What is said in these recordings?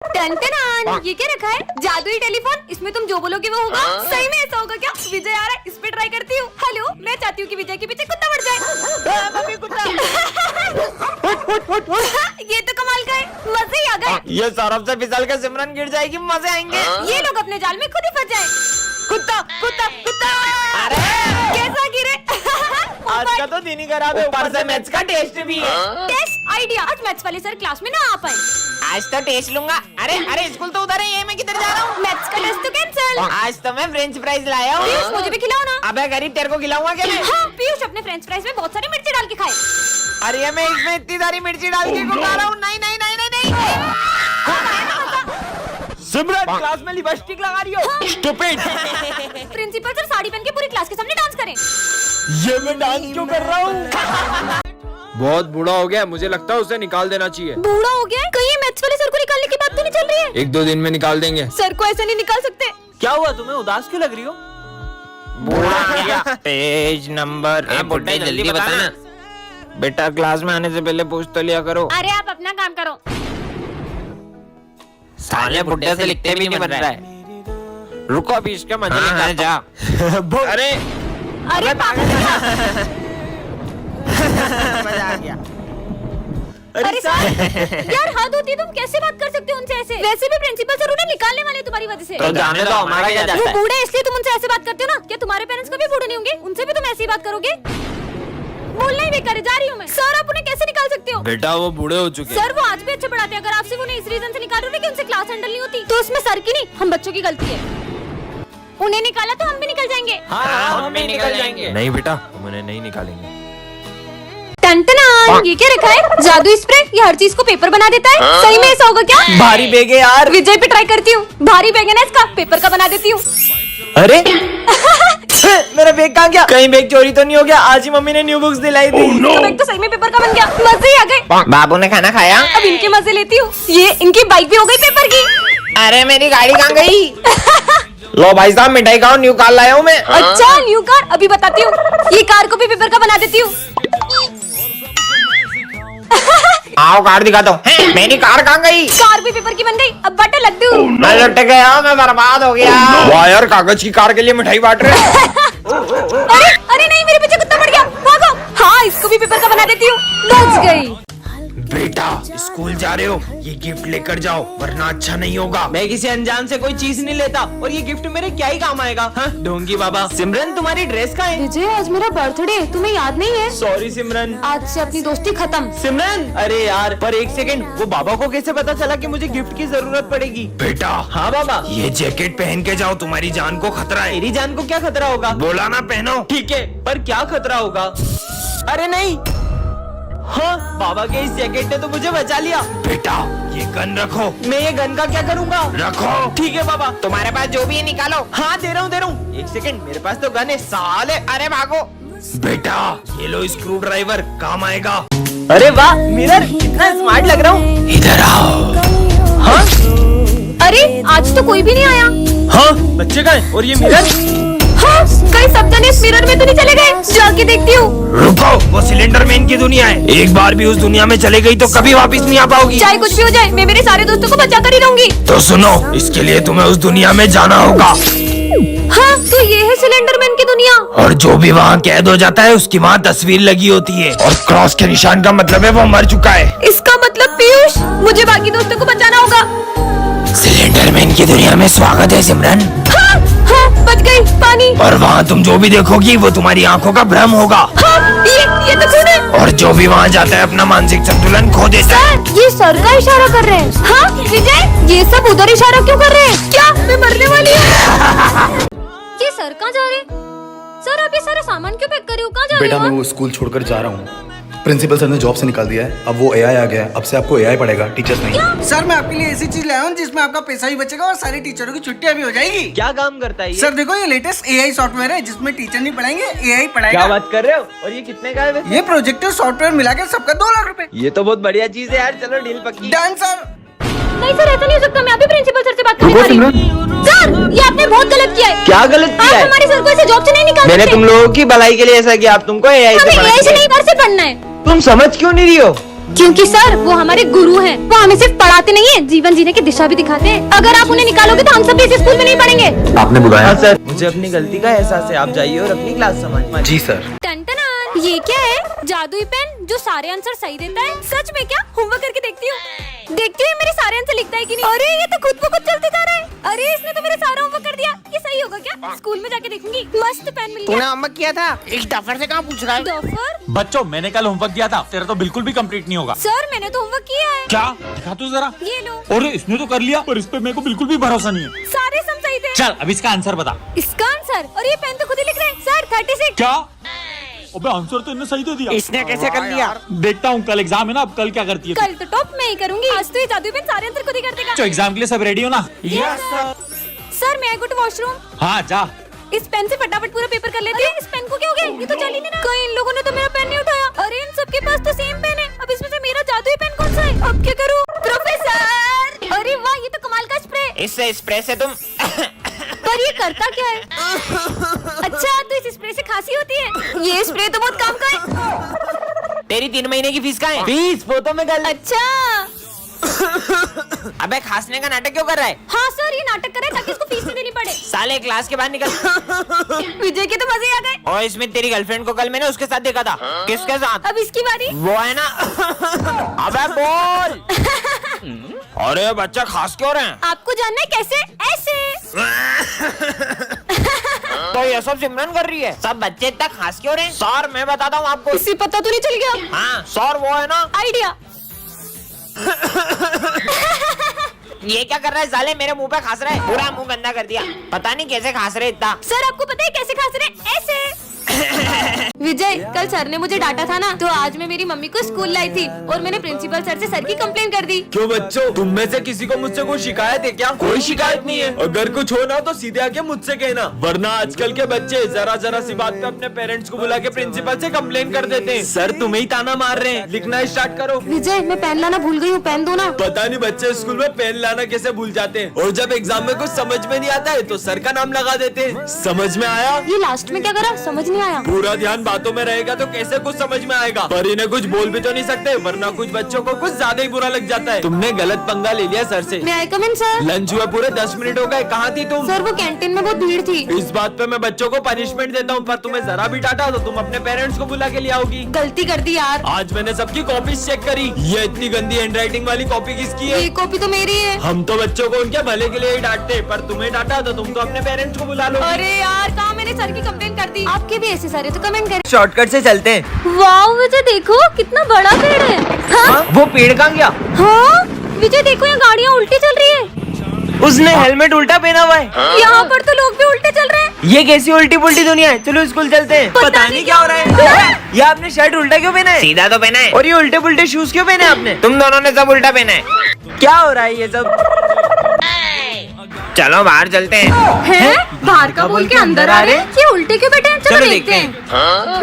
Ton ये क्या रखा है? जादुई टेलीफोन, इसमें तुम जो बोलोगे वो होगा। सही में ऐसा होगा क्या? विजय आ रहा है, इस पे ट्राई करती हूँ। हेलो, मैं चाहती हूँ कि विजय के पीछे कुत्ता बढ़ जाए। मम्मी कुत्ता। ये तो कमाल का है, मजे ही आ गए। ये सौरभ से फिसल के सिमरन गिर जाएगी, मजे आएंगे। ये लोग अपने जाल में खुद ही फंस जाए। कुत्ता कुत्ता कुत्ता। अरे कैसा गिरे? आज का तो दिन ही खराब है, ऊपर से मैथ्स का टेस्ट भी है। टेस्ट आइडिया, आज मैथ्स वाले सर क्लास में ना आ पाए। आज तो टेस्ट लूंगा। अरे अरे स्कूल तो उधर है, ये मैं किधर जा रहा हूँ? मैथ्स का टेस्ट तो कैंसिल। आज तो मैं फ्रेंच फ्राइज लाया हूँ। पीयूष मुझे भी खिलाओ ना। अबे गरीब, तेरे को खिलाऊंगा क्या मैं? हाँ, पीयूष अपने फ्रेंच फ्राइज में बहुत सारी मिर्ची डाल के खाए। अरे मैं इसमें इतनी सारी मिर्ची डाल के क्यों खा रहा हूँ? नहीं नहीं नहीं नहीं नहीं। सिमरन क्लास में लिपस्टिक लगा रही हो। स्टूपिड। प्रिंसिपल सर साड़ी पहन के पूरी क्लास के सामने डांस करें। ये मैं डांस क्यों कर रहा हूँ? बहुत बूढ़ा हो गया, मुझे लगता है उसे निकाल देना चाहिए। बूढ़ा हो गया है? कहीं मैथ्स वाले सर को निकालने की बात तो नहीं चल रही है? 1-2 दिन में निकाल देंगे। सर को ऐसे नहीं निकाल सकते। क्या हुआ, तुम्हें उदास क्यों लग रही हो? बूढ़ा हो गया। पेज नंबर जल्दी बताना। बेटा क्लास में आने से पहले पूछ तो लिया करो। अरे आप अपना काम करो। साले बुड्ढे से लिखते भी नहीं बन रहा है। रुको अभी इसके मजे में जा। अरे अरे मजा आ गया। अरे सर, यार हद होती है, तुम कैसे बात कर सकते हो उनसे ऐसे? वैसे भी प्रिंसिपल सर उन्हें निकालने वाले तुम्हारी वजह से। तो जाने दो, हमारा क्या जाता वो है? बूढ़े हैं, इसलिए तुम उनसे ऐसे बात करते हो ना? क्या तुम्हारे पेरेंट्स कभी बूढ़े नहीं होंगे? उनसे भी तुम ऐसी बात करोगे? बोलना ही बेकार है, जा रही हूँ मैं। सर आप उन्हें कैसे निकाल सकते हो? बेटा वो बूढ़े हो चुके हैं। सर वो आज भी अच्छे पढ़ाते हैं। अगर आप सिर्फ उन्हें इस रीजन से निकाल रहे हो कि उनसे क्लास हैंडल नहीं होती, तो उसमें सर की नहीं, हम बच्चों की गलती है। उन्हें निकाला तो हम भी निकल जाएंगे। हाँ, हम भी निकल जाएंगे। नहीं बेटा, हम उन्हें नहीं निकालेंगे। टन ये क्या रखा है? जादुई स्प्रे, ये हर चीज को पेपर बना देता है। सही में ऐसा होगा क्या? भारी बैग है यार। विजय पे ट्राई करती हूँ। भारी बैग है ना, इसका पेपर का बना देती हूँ। अरे मेरा बैग कहाँ गया? कहीं बैग चोरी तो नहीं हो गया? आज ही मम्मी ने न्यू बुक्स दिलाई थी। तो बैग तो सही में पेपर का बन गया। मजे ही आ गए। बाबू ने खाना खाया? अब इनके मजे लेती हूँ। ये इनकी बाइक भी हो गई पेपर की। अरे मेरी गाड़ी कहाँ गई? लो भाई साहब मिठाई खाओ, न्यू कार लाया हूँ मैं। अच्छा न्यू कार, अभी बताती हूँ। ये कार को भी पेपर का बना देती हूँ। आओ कार दिखा दो। मेरी कार कहाँ गई? कार भी पेपर की बन गई। अब बटा लड्डू। मैं लुट गया, मैं बर्बाद हो गया। वाह यार, कागज की कार के लिए मिठाई बांट रहे हैं। अरे अरे नहीं, मेरे पीछे कुत्ता पड़ गया, भागो। हाँ, इसको भी पेपर का बना देती हूँ। बच गई। बेटा स्कूल जा रहे हो, ये गिफ्ट लेकर जाओ वरना अच्छा नहीं होगा। मैं किसी अनजान से कोई चीज नहीं लेता, और ये गिफ्ट मेरे क्या ही काम आएगा? हाँ ढोंगी बाबा। सिमरन तुम्हारी ड्रेस कहाँ है? विजय आज मेरा बर्थडे है, तुम्हें याद नहीं है? सॉरी सिमरन। आज से अपनी दोस्ती खत्म। सिमरन अरे यार, पर एक सेकंड, वो बाबा को कैसे पता चला कि मुझे गिफ्ट की जरूरत पड़ेगी? बेटा हाँ बाबा। ये जैकेट पहन के जाओ, तुम्हारी जान को खतरा है। मेरी जान को क्या खतरा होगा? बोला ना पहनो। ठीक है, पर क्या खतरा होगा? अरे नहीं। हाँ, बाबा के इस जैकेट ने तो मुझे बचा लिया। बेटा ये गन रखो। मैं ये गन का क्या करूँगा? रखो। ठीक है बाबा। तुम्हारे पास जो भी है निकालो। हाँ दे रहा हूँ। एक सेकंड, मेरे पास तो गन है साले। अरे भागो। बेटा ये लो स्क्रू ड्राइवर, काम आएगा। अरे वाह मिरर, कितना स्मार्ट लग रहा हूँ। इधर आओ। हाँ अरे आज तो कोई भी नहीं आया। हाँ, बच्चे का है। और ये मिरर? हाँ, कहीं सब जने इस मिरर में तो नहीं चले गए? जाके देखती हूँ। रुको, वो सिलेंडर मैन की दुनिया है। एक बार भी उस दुनिया में चले गई तो कभी वापस नहीं आ पाओगी। चाहे कुछ भी हो जाए, मैं मेरे सारे दोस्तों को बचा कर ही रहूंगी। तो सुनो, इसके लिए तुम्हें उस दुनिया में जाना होगा। हाँ, तो ये है सिलेंडर मैन की दुनिया। और जो भी वहाँ कैद हो जाता है उसकी वहाँ तस्वीर लगी होती है, और क्रॉस के निशान का मतलब है वो मर चुका है। इसका मतलब पीयूष, मुझे बाकी दोस्तों को बचाना होगा। सिलेंडर मैन की दुनिया में स्वागत है सिमरन। हाँ, हाँ, बच गई। पानी। और वहाँ तुम जो भी देखोगी वो तुम्हारी आंखों का भ्रम होगा। हाँ, ये तो खून है। और जो भी वहाँ जाता है अपना मानसिक संतुलन खो देता है। ये सर का इशारा कर रहे हैं। हाँ विजय, ये सब उधर इशारा क्यों कर रहे हैं? क्या मैं मरने वाली हूँ? ये सर कहाँ जा रहे हैं? सर आप ये सारा सामान क्यों पैक कर रहे हो? कहाँ जा रहे हो? बेटा मैं वो स्कूल छोड़कर जा रहा हूँ। प्रिंसिपल सर ने जॉब से निकाल दिया है, अब वो एआई आ गया है। अब से आपको एआई पढ़ेगा, टीचर्स नहीं। सर मैं आपके लिए ऐसी चीज लाया हूँ जिसमें आपका पैसा भी बचेगा और सारे टीचरों की छुट्टियां भी हो जाएगी। क्या काम करता है ये? सर देखो, ये लेटेस्ट एआई सॉफ्टवेयर है जिसमें टीचर नहीं पढ़ाएंगे, एआई क्या पढ़ाएगा। बात कर रहे हो? और ये कितने का है वैसे? ये प्रोजेक्टर सॉफ्टवेयर मिला के सबका 2 लाख रुपए। ये तो बहुत बढ़िया चीज है यार। चलो डील पक्की। Done sir. नहीं सर, ऐसा नहीं हो सकता। मैं अभी प्रिंसिपल सर से बात करने वाली हूँ। सर ये आपने बहुत गलत किया है। क्या गलत किया आप है? हमारे सर को ऐसे जॉब से नहीं निकाल मैंने सकते। तुम लोगों की भलाई के लिए ऐसा किया, अब तुमको एआई से हमें पढ़ना एआई से चाहिए। नहीं, घर से पढ़ना है। तुम समझ क्यों नहीं रही हो? क्योंकि सर वो हमारे गुरु हैं, वो हमें सिर्फ पढ़ाते सिखाते नहीं है, जीवन जीने की दिशा भी दिखाते हैं। अगर आप उन्हें निकालोगे तो हम सब भी इस स्कूल में नहीं पढ़ेंगे। आपने बुलाया? सर मुझे अपनी गलती का एहसास है, आप जाइए और अपनी क्लास संभालिए। जी सर। टन-टन-टन, ये क्या है? जादुई पेन जो सारे आंसर सही देता है। सच में क्या? होमवर्क करके देखती हूँ। देखती हूँ मेरे सारे आंसर लिखता है कि नहीं। अरे ये तो खुद ब खुद चलते जा रहा है। अरे इसने तो मेरा सारा होमवर्क कर दिया। ये सही होगा क्या? स्कूल में जाके देखूंगी। मस्त पेन मिल तूने गया। होमवर्क किया था? इस डफर से कहाँ पूछ रहा है? डॉफर? बच्चों मैंने कल होमवर्क किया था, तेरा तो बिल्कुल भी कंप्लीट नहीं होगा। सर मैंने तो होमवर्क किया है। क्या दिखा तू जरा। ये लो। अरे इसने तो कर लिया, पर इस पे मेरे को बिल्कुल भी भरोसा नहीं है। सारे सम सही थे। चल अब इसका आंसर बता। इसका आंसर? और ये पेन तो खुद ही लिख रहे हैं। सर 36। क्या? अबे आंसर तो इन्हें सही दे दिया। इसने कैसे कर लिया? देखता हूँ कल एग्जाम है ना, अब कल क्या करती है तू? कल तो टॉप मैं ही करूंगी। आज तो ये जादुई पेन सारे आंसर खुद ही कर देगा। तो एग्जाम के लिए सब रेडी हो ना? सर मैं गो टू वॉशरूम। हाँ जा। इस पेन से फटाफट पूरा पेपर कर लेती हूँ। इस पेन को क्या हो गया? ये तो चल ही नहीं रहा। कहीं इन लोगों ने तो मेरा पेन नहीं उठाया। अरे इन सबके पास तो सेम पेन है। अब इसमें से मेरा जादुई पेन कौन सा है? अब क्या करूँ? प्रोफेसर! अरे वाह, ये तो कमाल का स्प्रे। इससे स्प्रे से तुम पर ये करता क्या है? अच्छा तो इस स्प्रे से खांसी होती है। ये स्प्रे तो बहुत काम का है। तेरी 3 महीने की फीस कहाँ है? फीस फोटो में गल। अच्छा अबे खांसने का नाटक क्यों कर रहा है? हाँ सर, ये नाटक करे ताकि इसको फीस नहीं देनी पड़े। साले क्लास के बाहर निकल। विजय के तो मजे आ गए। और इसमें तेरी गर्लफ्रेंड को कल मैंने उसके साथ देखा था। किसके साथ? अब इसकी बारी। वो है ना। अबे बोल। अरे बच्चा खास क्यों रहे हैं? आपको जानना है कैसे? ऐसे। तो ये सब सिमरन कर रही है। सब बच्चे इतना खास क्यों रहे हैं? सर मैं बताता हूँ आपको। इसे पता तो नहीं चल गया। हाँ सर वो है ना। आइडिया। ये क्या कर रहा है साले? मेरे मुंह पे खास रहा है। पूरा मुंह गंदा कर दिया। पता नहीं कैसे खास रहे इतना। सर आपको पता है कैसे खांस रहे? ऐसे। विजय कल सर ने मुझे डांटा था ना, तो आज मैं मेरी मम्मी को स्कूल लाई थी और मैंने प्रिंसिपल सर से सर की कंप्लेन कर दी। क्यों बच्चों, तुम में से किसी को मुझसे कोई शिकायत है क्या? कोई शिकायत नहीं है। अगर कुछ हो ना तो सीधे आके मुझसे कहना, वरना आजकल के बच्चे जरा जरा सी बात पे अपने पेरेंट्स को बुला के प्रिंसिपल से कंप्लेन कर देते हैं। सर तुम्हें ही ताना मार रहे हैं। लिखना स्टार्ट करो। विजय मैं पेन लाना भूल गई हूँ, पेन दो ना। पता नहीं बच्चे स्कूल में पेन लाना कैसे भूल जाते हैं, और जब एग्जाम में कुछ समझ में नहीं आता है तो सर का नाम लगा देते हैं। समझ में आया? ये लास्ट में क्या करा? समझ नहीं आया। पूरा ध्यान बातों में रहेगा तो कैसे कुछ समझ में आएगा। पर इन्हें कुछ बोल भी तो नहीं सकते, वरना कुछ बच्चों को कुछ ज्यादा ही बुरा लग जाता है। तुमने गलत पंगा ले लिया सर से। मैं आई कम इन सर? लंच हुए पूरे 10 मिनट हो गए, कहाँ थी तुम? सर वो कैंटीन में बहुत भीड़ थी। इस बात पे मैं बच्चों को पनिशमेंट देता हूँ, पर तुम्हें जरा भी डांटा तो तुम अपने पेरेंट्स को बुला के ले आओगी। गलती कर दी यार। आज मैंने सबकी कॉपीज चेक करी। ये इतनी गंदी हैंडराइटिंग वाली कॉपी किसकी है? ये कॉपी तो मेरी है। हम तो बच्चों को उनके भले के लिए ही डांटते, पर तुम्हें डांटा तो तुम तो अपने पेरेंट्स को बुला लो। अरे यार कहाँ मैंने सर की कंप्लेन कर दी। आपके भी ऐसे सारे तो कमेंट करें। शॉर्टकट से चलते हैं। वाह विजय देखो कितना बड़ा पेड़ है। हाँ? वो पेड़ कहाँ गया? हाँ विजय देखो यहाँ गाड़ियाँ उल्टी चल रही है। उसने हेलमेट उल्टा पहना हुआ है। यहाँ पर तो लोग भी उल्टे चल रहे हैं। ये कैसी उल्टी पुल्टी दुनिया है? चलो स्कूल चलते हैं। पता नहीं क्या हो रहा है। ये आपने शर्ट उल्टा क्यों पहना है? सीधा तो पहना है। और ये उल्टे पुल्टे शूज क्यों पहने आपने? तुम दोनों ने सब उल्टा पहना है। क्या हो रहा है ये सब? चलो बाहर चलते हैं। बाहर का बोल के अंदर आ रहे हैं। ये उल्टे क्यों बैठे हैं? चलो देखते हैं।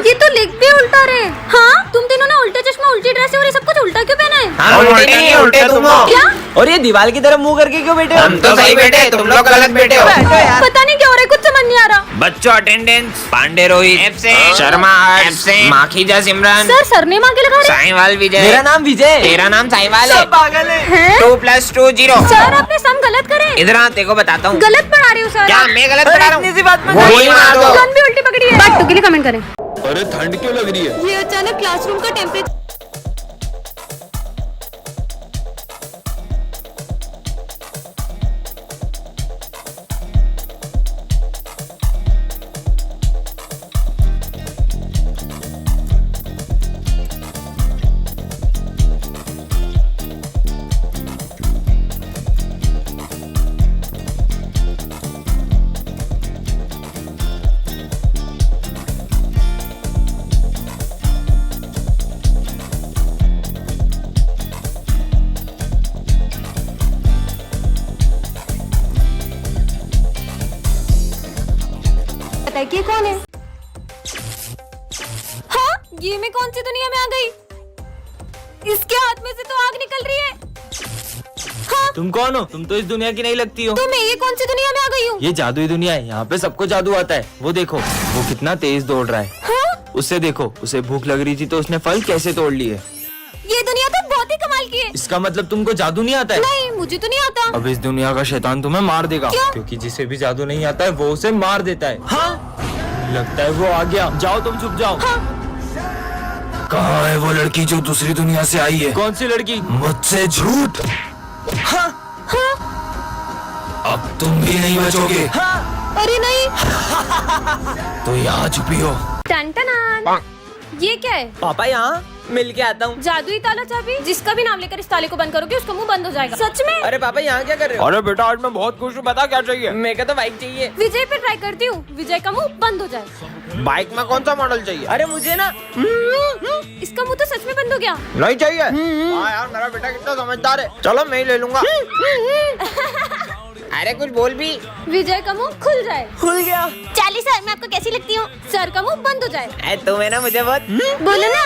ये तो लिख भी उल्टा रहे। हाँ तुम तीनों ने उल्टे चश्मा, उल्टी ड्रेस और ये सब कुछ उल्टा क्यों पहना है? हम उल्टे नहीं है, उल्टे तुम हो। क्या? और ये दीवार की तरफ मुंह करके क्यों बैठे हो? हम तो सही बैठे, तुम लोग गलत बैठे हो। पता नहीं क्या हो रहा है, कुछ समझ नहीं आ रहा। बच्चों attendance. Pandey Rohit absent, Sharma absent, Makhija Simran, sir surname आगे लगा रहे हैं। साईवाल विजय। मेरा नाम विजय। तेरा नाम साईवाल है। पागल है। 2 + 2 0। सर आपने सम गलत करे। इधर आ, तेरे को बताता हूँ। गलत पढ़ा रहे हो सर। क्या मैं गलत पढ़ा रहा हूँ? इसी बात में गोली मार दो। गन भी उल्टी पकड़ी है। बात 2 के लिए कमेंट करें। अरे ठंड क्यों लग रही है? ये अचानक क्लासरूम का टेम्परेचर। बताइए कौन है? हाँ ये मैं कौन सी दुनिया में आ गई? इसके हाथ में से तो आग निकल रही है। हाँ तुम कौन हो? तुम तो इस दुनिया की नहीं लगती हो। तो मैं ये कौन सी दुनिया में आ गई हूँ? ये जादुई दुनिया है, यहाँ पे सबको जादू आता है। वो देखो वो कितना तेज दौड़ रहा है। हाँ? उससे देखो, उसे भूख लग रही थी तो उसने फल कैसे तोड़ लिए। ये दुनिया तो बहुत ही कमाल की है। इसका मतलब तुमको जादू नहीं आता है? नहीं, मुझे तो नहीं आता। अब इस दुनिया का शैतान तुम्हें मार देगा। क्यों? क्योंकि जिसे भी जादू नहीं आता है वो उसे मार देता है। हाँ, लगता है वो आ गया। जाओ तुम छुप जाओ। कहाँ है वो लड़की जो दूसरी दुनिया से आई है? कौन सी लड़की? मुझसे झूठ। हाँ। अब तुम भी नहीं बचोगे। अरे नहीं। तो यहाँ छुपी हो। टन टनान। ये क्या है? पापा यहाँ मिल के आता हूँ। जादुई ताला चाबी। जिसका भी नाम लेकर इस ताले को बंद करोगे उसका मुंह बंद हो जाएगा। सच में? अरे पापा यहाँ क्या कर रहे हो? अरे बेटा आज मैं बहुत खुश हूँ। बता क्या चाहिए? मेरे को तो बाइक चाहिए। विजय पे ट्राई करती हूँ, विजय का मुंह बंद हो जाए। बाइक में कौन सा मॉडल चाहिए? अरे मुझे ना इसका मुंह तो सच में बंद हो गया। नहीं चाहिए। हाँ यार मेरा बेटा कितना समझदार है। चलो मैं ही ले लूंगा। अरे कुछ बोल भी। विजय का मुंह खुल जाए। खुल गया। चाली सर, मैं आपको कैसी लगती हूँ? सर का मुंह बंद हो जाए। तुम्हें ना मुझे बहुत बोलो ना।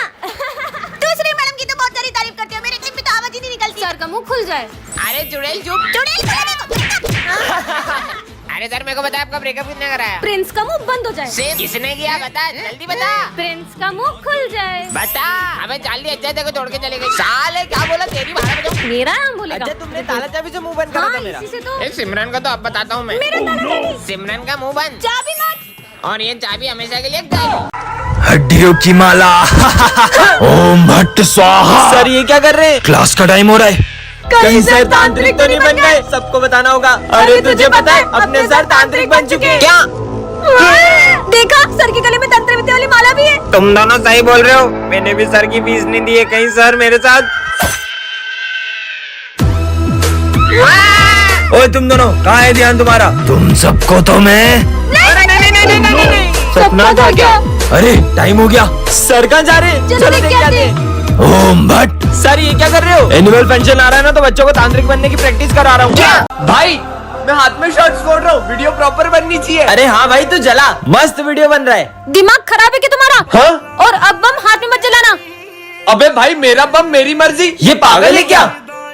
दूसरी मैडम की तो बहुत सारी तारीफ करते हो, मेरे क्लिप में तो आवाज ही नहीं निकलती। सर का मुंह खुल जाए। अरे चुड़ैल चुप। अरे सर मेरे को बता आपका ब्रेकअप किसने कराया? प्रिंस का मुंह बंद हो जाए। किसने किया? बता जल्दी बता। प्रिंस का मुंह खुल जाए। बता। अबे जल्दी अच्छा देखो तोड़ के चले गए। साले क्या बोला? तेरी बात बजाओ। मेरा नाम बोलेगा। अच्छा तुमने ताला चाबी से मुंह बंद करा हाँ, था मेरा। इसी से तो। सिमरन का तो अब बताता हूँ मैं। मेरा ताला चाबी। सिमरन का मुंह बंद चाबी मत। और ये चाबी हमेशा के लिए गायब। हड्डियों की माला। ओम भट्ट स्वाहा। सर ये क्या कर रहे हैं? क्लास का टाइम हो रहा है। कहीं सर तांत्रिक तो नहीं बन गए? सबको बताना होगा। अरे तुझे पता है अपने सर तांत्रिक बन चुके हैं। क्या? देखा, सर के गले में तंत्र विद्या वाली माला भी है। तुम दोनों सही बोल रहे हो। मैंने भी सर की फीस नहीं दी है। कहीं सर मेरे साथ। ओए तुम दोनों कहाँ है ध्यान तुम्हारा? तुम सबको तो मैं। सपना था क्या? अरे टाइम हो गया। सर कहाँ जा रहे हैं? चलो देख के आते हैं। ओम भट्ट। सर ये क्या कर रहे हो? एनुअल फंक्शन आ रहा है ना, तो बच्चों को तांत्रिक बनने की प्रैक्टिस करा रहा हूँ। भाई मैं हाथ में शॉट्स फोड़ रहा हूँ। वीडियो प्रॉपर बननी चाहिए। अरे हाँ भाई तू जला। मस्त वीडियो बन रहा है। दिमाग खराब है क्या तुम्हारा? हाँ? और अब बम हाथ में मत जलाना। अबे भाई मेरा बम मेरी मर्जी। ये पागल है क्या?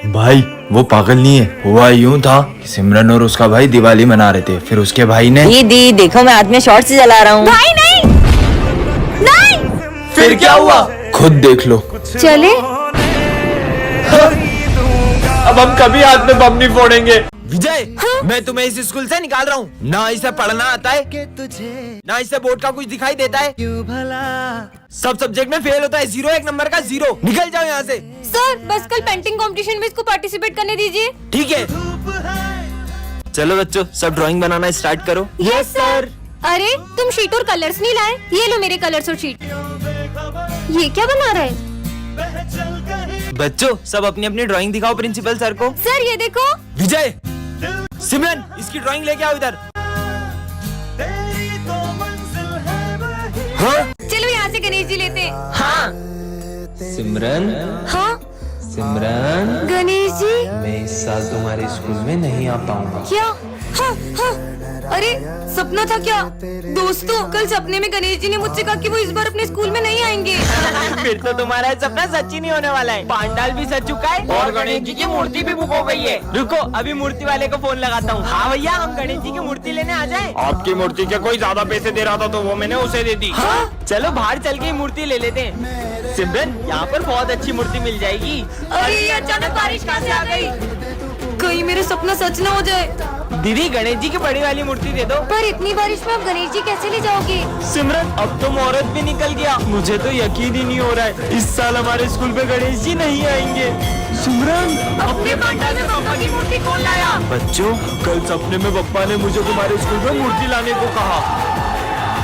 भाई वो पागल नहीं है। हुआ यूं था कि सिमरन और उसका भाई दिवाली मना रहे थे। फिर उसके भाई ने दीदी देखो मैं हाथ में शॉर्ट से जला रहा हूँ। भाई नहीं, नहीं। फिर क्या हुआ? खुद देख लो। चले। अब हम कभी हाथ में बम नहीं फोड़ेंगे। विजय मैं तुम्हें इस स्कूल से निकाल रहा हूँ। ना इसे पढ़ना आता है, ना इसे बोर्ड का कुछ दिखाई देता है। सब सब्जेक्ट में फेल होता है। 0 एक नंबर का 0। निकल जाओ यहाँ से। सर बस कल पेंटिंग कंपटीशन में इसको पार्टिसिपेट करने दीजिए। ठीक है चलो बच्चों सब ड्राइंग बनाना स्टार्ट करो। Yes sir. अरे तुम शीट और कलर्स नहीं लाए? ये लो मेरे कलर्स और शीट। ये क्या बना रहा है? बच्चों सब अपनी अपनी ड्राइंग दिखाओ प्रिंसिपल सर को। सर ये देखो। विजय सिमरन इसकी ड्राइंग लेके आओ इधर। हाँ? चलो यहाँ से गणेश जी लेते हैं। हाँ सिमरन हाँ सिमरन गणेश जी। मैं इस साल तुम्हारे स्कूल में नहीं आ पाऊंगा। क्या? हाँ हाँ। अरे सपना था क्या? दोस्तों कल सपने में गणेश जी ने मुझसे कहा कि वो इस बार अपने स्कूल में नहीं आएंगे। फिर तो तुम्हारा सपना सच ही नहीं होने वाला है। पांडाल भी सज चुका है और गणेश जी की मूर्ति भी बुक हो गई है। रुको अभी मूर्ति वाले को फोन लगाता हूँ। हाँ भैया हम गणेश जी की मूर्ति लेने आ जाएं। आपकी मूर्ति के कोई ज्यादा पैसे दे रहा था तो वो मैंने उसे दे दी। हाँ? चलो बाहर चल के मूर्ति ले लेते हैं। सिमरन यहाँ पर बहुत अच्छी मूर्ति मिल जाएगी। अरे अचानक बारिश कहाँ से आ गई? कहीं मेरा सपना सच ना हो जाए। दीदी गणेश जी की बड़ी वाली मूर्ति दे दो। पर इतनी बारिश में आप गणेश जी कैसे ले जाओगे? सिमरन अब तो मुहूर्त भी निकल गया। मुझे तो यकीन ही नहीं हो रहा है इस साल हमारे स्कूल में गणेश जी नहीं आएंगे। सिमरन अपने पंडाल में पापा की मूर्ति कौन लाया? बच्चों कल सपने में पप्पा ने मुझे तुम्हारे स्कूल में मूर्ति लाने को कहा।